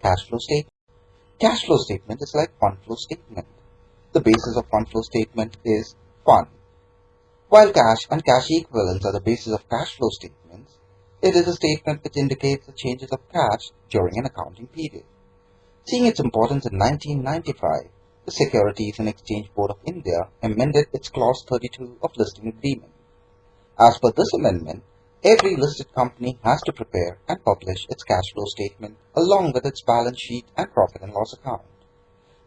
Cash flow statement. Cash flow statement is like fund flow statement. The basis of fund flow statement is fund. While cash and cash equivalents are the basis of cash flow statements, it is a statement which indicates the changes of cash during an accounting period. Seeing its importance in 1995, the Securities and Exchange Board of India amended its Clause 32 of Listing Agreement. As per this amendment, every listed company has to prepare and publish its cash flow statement along with its balance sheet and profit and loss account.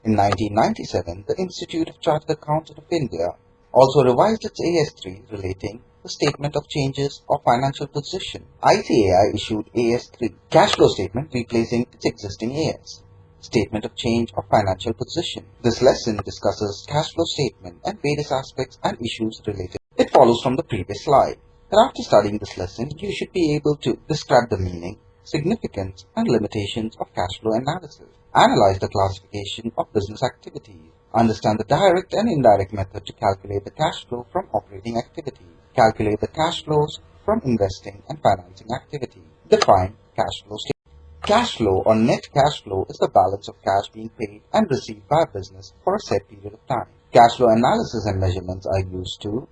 In 1997, the Institute of Chartered Accountants of India also revised its AS3 relating the Statement of Changes of Financial Position. ICAI issued AS3, Cash Flow Statement, replacing its existing AS, Statement of Change of Financial Position. This lesson discusses cash flow statement and various aspects and issues related. It follows from the previous slide that after studying this lesson, you should be able to describe the meaning, significance, and limitations of cash flow analysis, analyze the classification of business activities, understand the direct and indirect method to calculate the cash flow from operating activities, calculate the cash flows from investing and financing activities, define cash flow statement. Cash flow or net cash flow is the balance of cash being paid and received by a business for a set period of time. Cash flow analysis and measurements are used to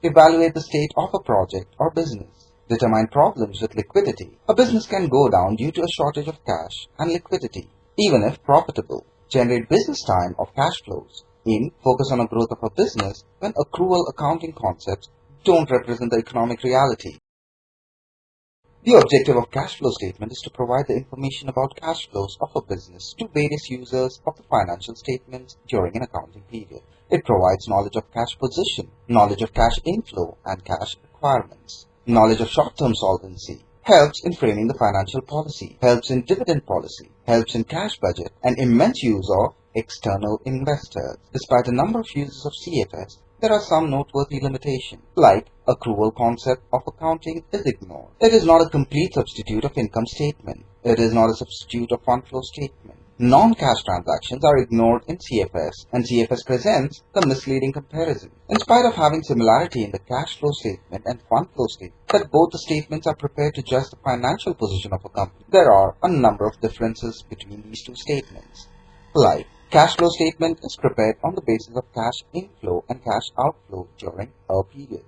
evaluate the state of a project or business, determine problems with liquidity. A business can go down due to a shortage of cash and liquidity, even if profitable. Generate business time of cash flows. Focus on the growth of a business when accrual accounting concepts don't represent the economic reality. The objective of cash flow statement is to provide the information about cash flows of a business to various users of the financial statements during an accounting period. It provides knowledge of cash position, knowledge of cash inflow and cash requirements, knowledge of short-term solvency, helps in framing the financial policy, helps in dividend policy, helps in cash budget, and immense use of external investors. Despite the number of uses of CFS, there are some noteworthy limitations, like accrual concept of accounting is ignored. It is not a complete substitute of income statement. It is not a substitute of fund flow statement. Non-cash transactions are ignored in CFS, and CFS presents the misleading comparison. In spite of having similarity in the cash flow statement and fund flow statement, that both the statements are prepared to judge the financial position of a company, there are a number of differences between these two statements. Like, cash flow statement is prepared on the basis of cash inflow and cash outflow during a period,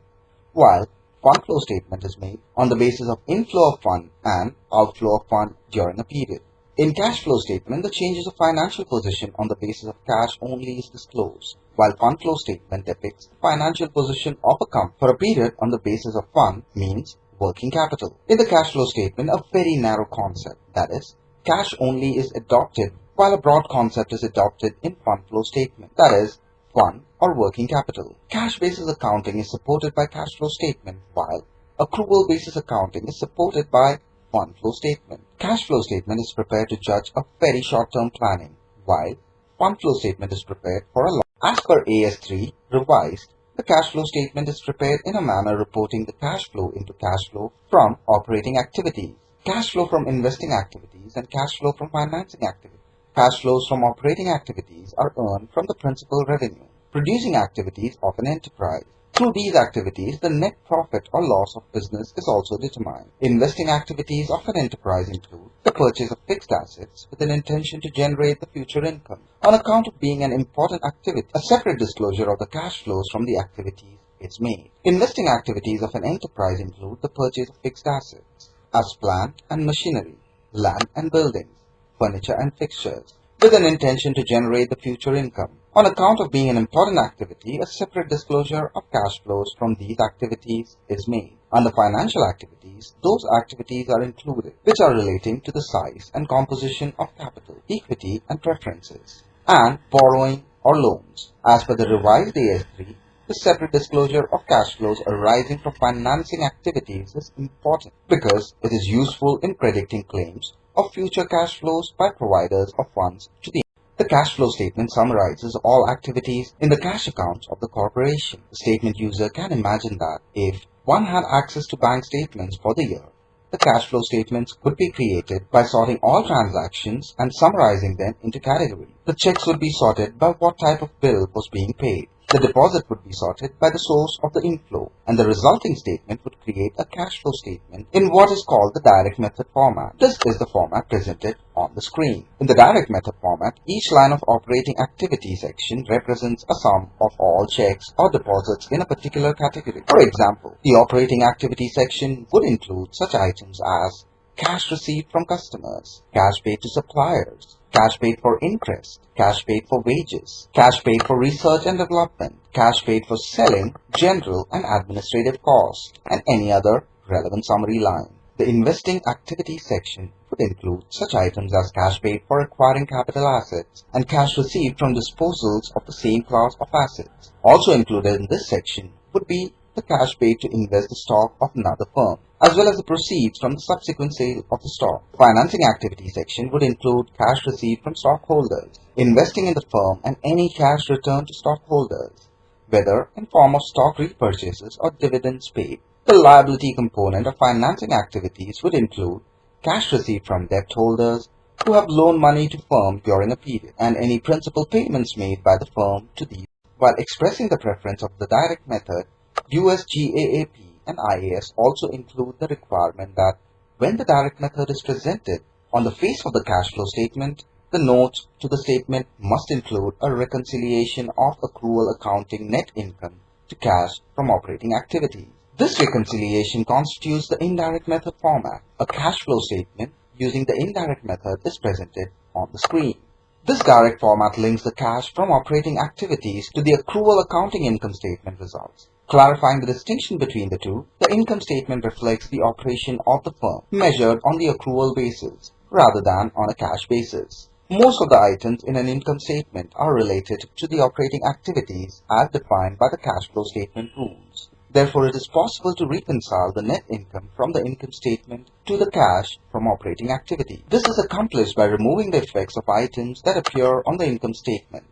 while fund flow statement is made on the basis of inflow of fund and outflow of fund during a period. In cash flow statement, the changes of financial position on the basis of cash only is disclosed, while fund flow statement depicts the financial position of a company for a period on the basis of fund means working capital. In the cash flow statement, a very narrow concept, that is, cash only is adopted, while a broad concept is adopted in fund flow statement, that is, fund or working capital. Cash basis accounting is supported by cash flow statement, while accrual basis accounting is supported by fund flow statement. Cash flow statement is prepared to judge a very short-term planning, while fund flow statement is prepared for a long. As per AS3 revised, the cash flow statement is prepared in a manner reporting the cash flow into cash flow from operating activities, cash flow from investing activities, and cash flow from financing activities. Cash flows from operating activities are earned from the principal revenue, producing activities of an enterprise. Through these activities, the net profit or loss of business is also determined. Investing activities of an enterprise include the purchase of fixed assets with an intention to generate the future income. On account of being an important activity, a separate disclosure of the cash flows from the activities is made. Investing activities of an enterprise include the purchase of fixed assets as plant and machinery, land and buildings, furniture and fixtures, with an intention to generate the future income. On account of being an important activity, a separate disclosure of cash flows from these activities is made. Under financial activities, those activities are included which are relating to the size and composition of capital, equity and preferences, and borrowing or loans. As per the revised AS3, the separate disclosure of cash flows arising from financing activities is important because it is useful in predicting claims of future cash flows by providers of funds to the cash flow statement summarizes all activities in the cash accounts of the corporation. The statement user can imagine that if one had access to bank statements for the year, the cash flow statements could be created by sorting all transactions and summarizing them into categories. The checks would be sorted by what type of bill was being paid. The deposit would be sorted by the source of the inflow, and the resulting statement would create a cash flow statement in what is called the direct method format. This is the format presented on the screen. In the direct method format, each line of operating activity section represents a sum of all checks or deposits in a particular category. For example, the operating activity section would include such items as cash received from customers, cash paid to suppliers, cash paid for interest, cash paid for wages, cash paid for research and development, cash paid for selling, general and administrative costs, and any other relevant summary line. The investing activity section would include such items as cash paid for acquiring capital assets and cash received from disposals of the same class of assets. Also included in this section would be the cash paid to invest the stock of another firm, as well as the proceeds from the subsequent sale of the stock. The financing activity section would include cash received from stockholders, investing in the firm, and any cash returned to stockholders, whether in form of stock repurchases or dividends paid. The liability component of financing activities would include cash received from debt holders who have loaned money to firm during a period, and any principal payments made by the firm to these. While expressing the preference of the direct method, US GAAP and IAS also include the requirement that when the direct method is presented on the face of the cash flow statement, the notes to the statement must include a reconciliation of accrual accounting net income to cash from operating activities. This reconciliation constitutes the indirect method format. A cash flow statement using the indirect method is presented on the screen. This direct format links the cash from operating activities to the accrual accounting income statement results. Clarifying the distinction between the two, the income statement reflects the operation of the firm, measured on the accrual basis, rather than on a cash basis. Most of the items in an income statement are related to the operating activities as defined by the cash flow statement rules. Therefore, it is possible to reconcile the net income from the income statement to the cash from operating activity. This is accomplished by removing the effects of items that appear on the income statement,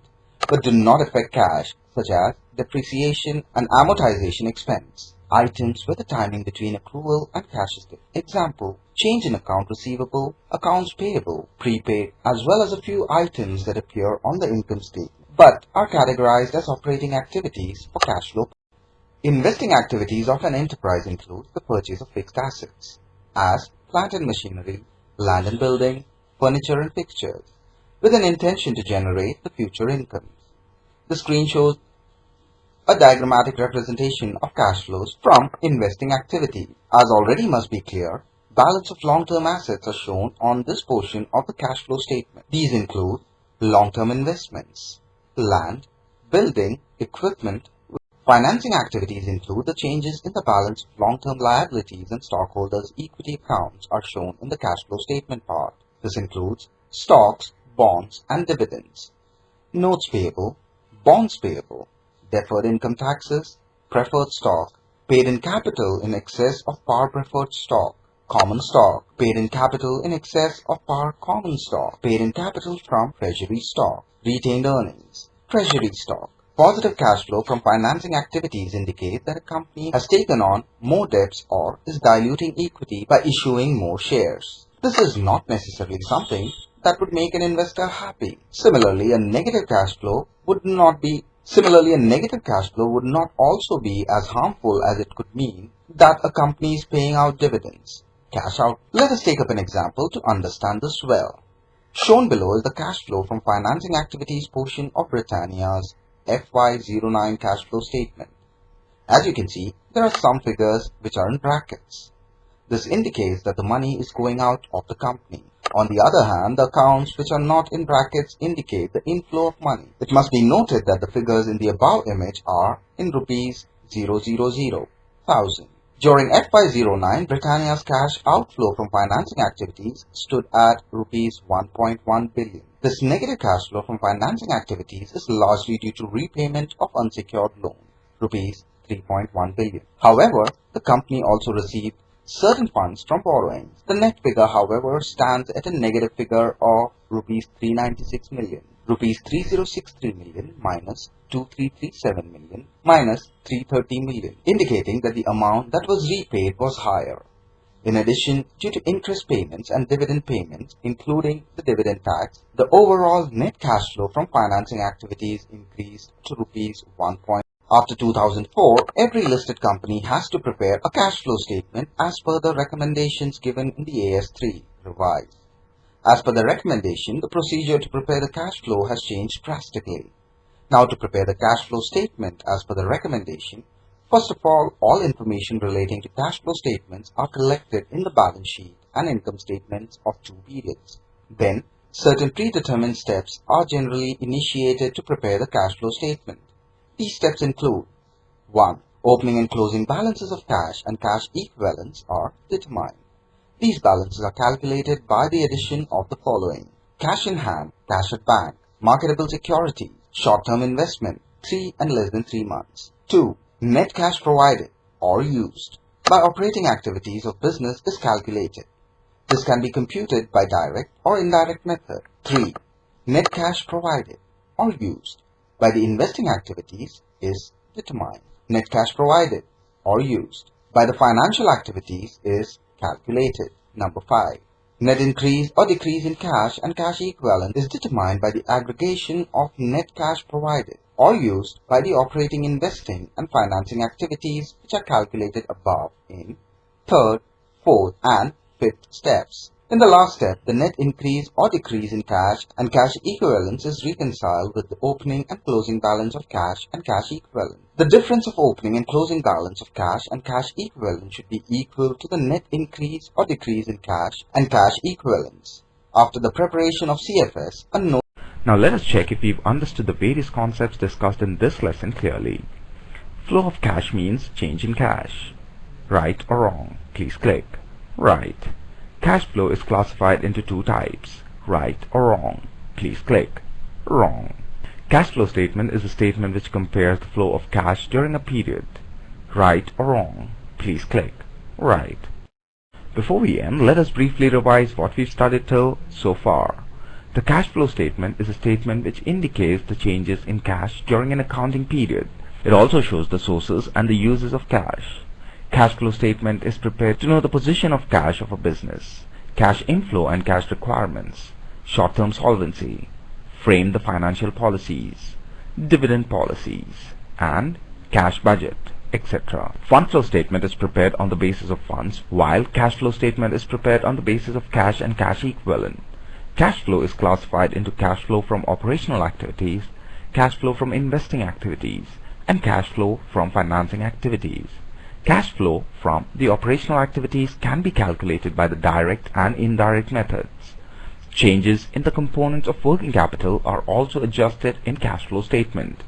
but do not affect cash, such as depreciation and amortization expense, items where the timing between accrual and cash is different. Example, change in account receivable, accounts payable, prepaid, as well as a few items that appear on the income statement, but are categorized as operating activities for cash flow. Investing activities of an enterprise include the purchase of fixed assets, as plant and machinery, land and building, furniture and fixtures, with an intention to generate the future incomes. The screen shows a diagrammatic representation of cash flows from investing activity. As already must be clear, balance of long-term assets are shown on this portion of the cash flow statement. These include long-term investments, land, building, equipment. Financing activities include the changes in the balance of long-term liabilities and stockholders' equity accounts are shown in the cash flow statement part. This includes stocks, bonds, and dividends, notes payable, bonds payable, deferred income taxes, preferred stock, paid in capital in excess of par preferred stock, common stock, paid in capital in excess of par common stock, paid in capital from treasury stock, retained earnings, treasury stock. Positive cash flow from financing activities indicate that a company has taken on more debts or is diluting equity by issuing more shares. This is not necessarily something that would make an investor happy. Similarly, a negative cash flow would not also be as harmful as it could mean that a company is paying out dividends. Cash out. Let us take up an example to understand this well. Shown below is the cash flow from financing activities portion of Britannia's FY09 cash flow statement. As you can see, there are some figures which are in brackets. This indicates that the money is going out of the company. On the other hand, the accounts which are not in brackets indicate the inflow of money. It must be noted that the figures in the above image are in rupees 000,000. During FY09, Britannia's cash outflow from financing activities stood at rupees 1.1 billion. This negative cash flow from financing activities is largely due to repayment of unsecured loan, rupees 3.1 billion. However, the company also received certain funds from borrowings. The net figure, however, stands at a negative figure of rupees 396 million, rupees 3063 million minus 2337 million minus 330 million, indicating that the amount that was repaid was higher. In addition, due to interest payments and dividend payments, including the dividend tax, the overall net cash flow from financing activities increased to rupees 1. After 2004, every listed company has to prepare a cash flow statement as per the recommendations given in the AS3 revised. As per the recommendation, the procedure to prepare the cash flow has changed drastically. Now, to prepare the cash flow statement as per the recommendation, first of all information relating to cash flow statements are collected in the balance sheet and income statements of 2 periods. Then, certain predetermined steps are generally initiated to prepare the cash flow statement. These steps include 1. Opening and closing balances of cash and cash equivalents are determined. These balances are calculated by the addition of the following: cash in hand, cash at bank, marketable securities, short-term investment, 3 and less than 3 months. 2. Net cash provided or used by operating activities of business is calculated. This can be computed by direct or indirect method. 3. Net cash provided or used by the investing activities is determined. Net cash provided or used by the financial activities is calculated. Number 5. Net increase or decrease in cash and cash equivalent is determined by the aggregation of net cash provided or used by the operating, investing and financing activities, which are calculated above in third, fourth and fifth steps. In the last step, the net increase or decrease in cash and cash equivalents is reconciled with the opening and closing balance of cash and cash equivalent. The difference of opening and closing balance of cash and cash equivalent should be equal to the net increase or decrease in cash and cash equivalents. After the preparation of CFS, a note. Now let us check if we've understood the various concepts discussed in this lesson clearly. Flow of cash means change in cash. Right or wrong? Please click. Right. Cash flow is classified into 2 types. Right or wrong? Please click. Wrong. Cash flow statement is a statement which compares the flow of cash during a period. Right or wrong? Please click. Right. Before we end, let us briefly revise what we've studied till so far. The cash flow statement is a statement which indicates the changes in cash during an accounting period. It also shows the sources and the uses of cash. Cash flow statement is prepared to know the position of cash of a business, cash inflow and cash requirements, short-term solvency, frame the financial policies, dividend policies, and cash budget, etc. Fund flow statement is prepared on the basis of funds, while cash flow statement is prepared on the basis of cash and cash equivalent. Cash flow is classified into cash flow from operational activities, cash flow from investing activities, and cash flow from financing activities. Cash flow from the operational activities can be calculated by the direct and indirect methods. Changes in the components of working capital are also adjusted in cash flow statement.